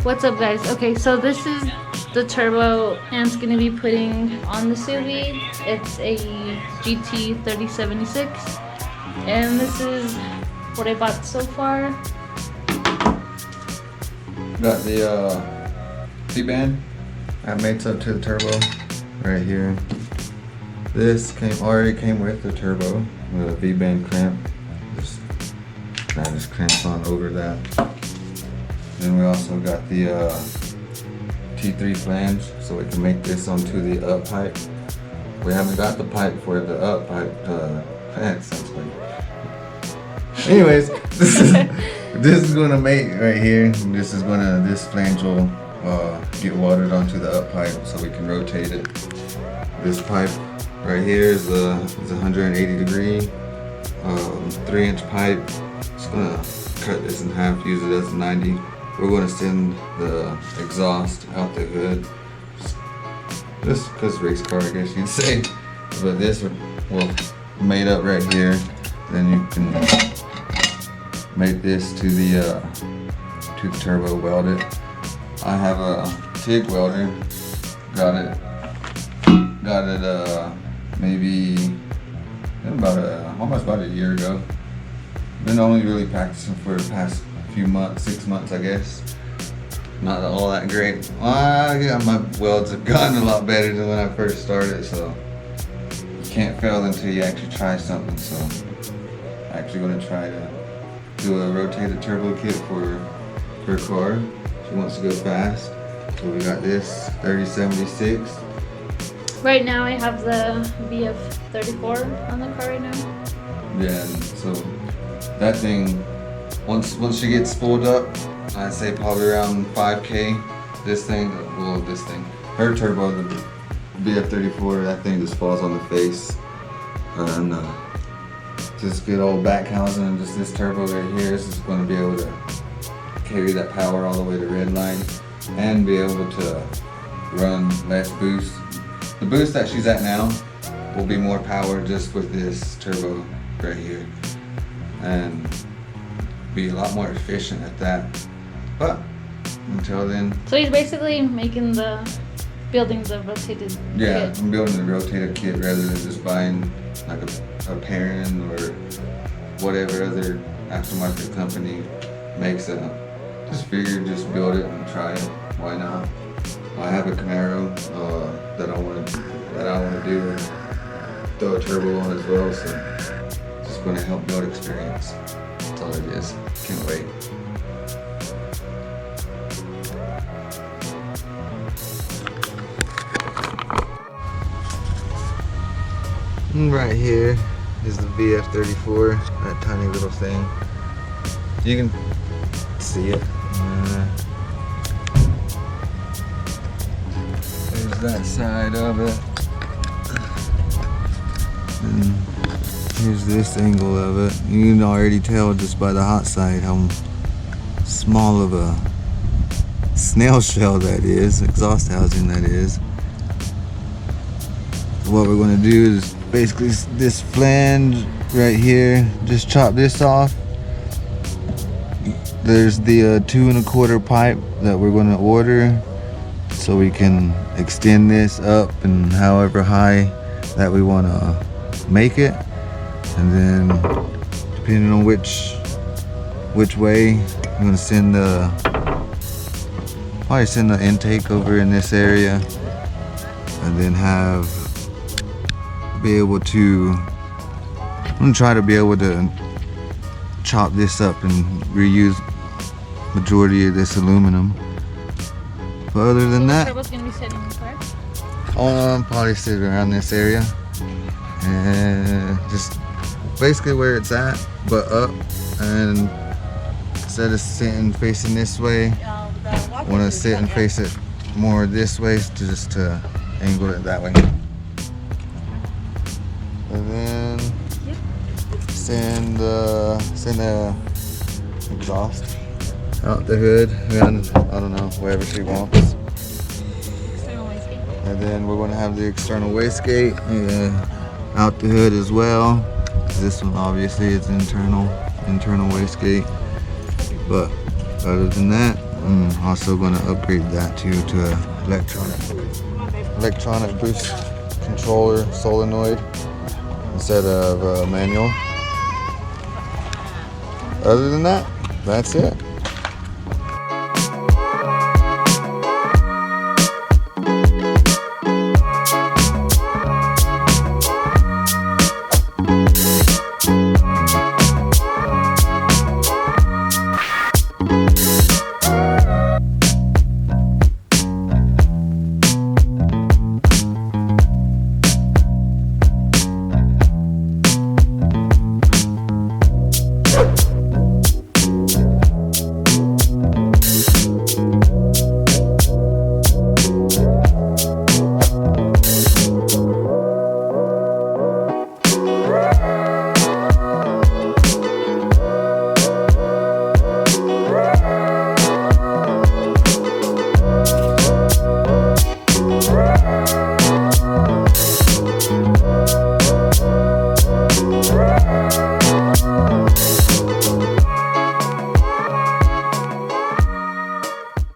What's up, guys? Okay, so this is the turbo Ant's gonna be putting on the sous vide. It's a GT 3076, and this is what I bought so far. Got the V-band that mates up to the turbo right here. This already came with the turbo with a V-band clamp. That just clamps on over that. Then we also got the T3 flange, so we can make this onto the up pipe. We haven't got the pipe for the up pipe. That sounds funny. Anyways, this is gonna mate right here. This flange will get watered onto the up pipe, so we can rotate it. This pipe right here is a 180 degree 3-inch pipe. Just gonna cut this in half, use it as a 90. We're going to send the exhaust out the hood, just because race car, I guess you'd say. But this will mate up right here. Then you can mate this to the turbo, weld it. I have a TIG welder. Got it maybe almost about a year ago. Been only really practicing for the past few months, 6 months, I guess. Not all that great. Yeah, my welds have gotten a lot better than when I first started, so you can't fail until you actually try something. So I'm actually going to try to do a rotated turbo kit for her car. She wants to go fast. So we got this 3076. Right now I have the VF34 on the car right now. Yeah, and so that thing, once she gets spooled up, I'd say probably around 5K. Her turbo, the VF34, that thing just falls on the face. And just good old back housing and just this turbo right here is just going to be able to carry that power all the way to red line and be able to run less boost. The boost that she's at now will be more power just with this turbo right here, and be a lot more efficient at that. But until then, so he's basically building the rotated kit. I'm building the rotated kit rather than just buying like a Perrin or whatever other aftermarket company makes it. Just figured just build it and try it. Why not? I have a Camaro that I want to do and throw a turbo on as well, so just going to help build experience. That's all it is. Can't wait. And right here is the VF34, that tiny little thing. You can see it. There's that side of it. And here's this angle of it. You can already tell just by the hot side how small of a snail shell that is, exhaust housing that is. What we're going to do is basically this flange right here, just chop this off. There's the 2 1/4 pipe that we're going to order, so we can extend this up and however high that we want to make it. And then depending on which way, I'm going to probably send the intake over in this area, and then I'm going to try to be able to chop this up and reuse majority of this aluminum. But other than that, Turbo's gonna be sitting where? I'm probably sitting around this area, and just basically where it's at, but up. And instead of sitting facing this way, I want to sit and face it more this way, just to angle it that way. And then send the exhaust out the hood, and I don't know, wherever she wants. And then we're going to have the external wastegate out the hood as well. This one obviously is internal wastegate. But other than that, I'm also gonna upgrade that too to a electronic boost controller solenoid instead of manual. Other than that, that's it.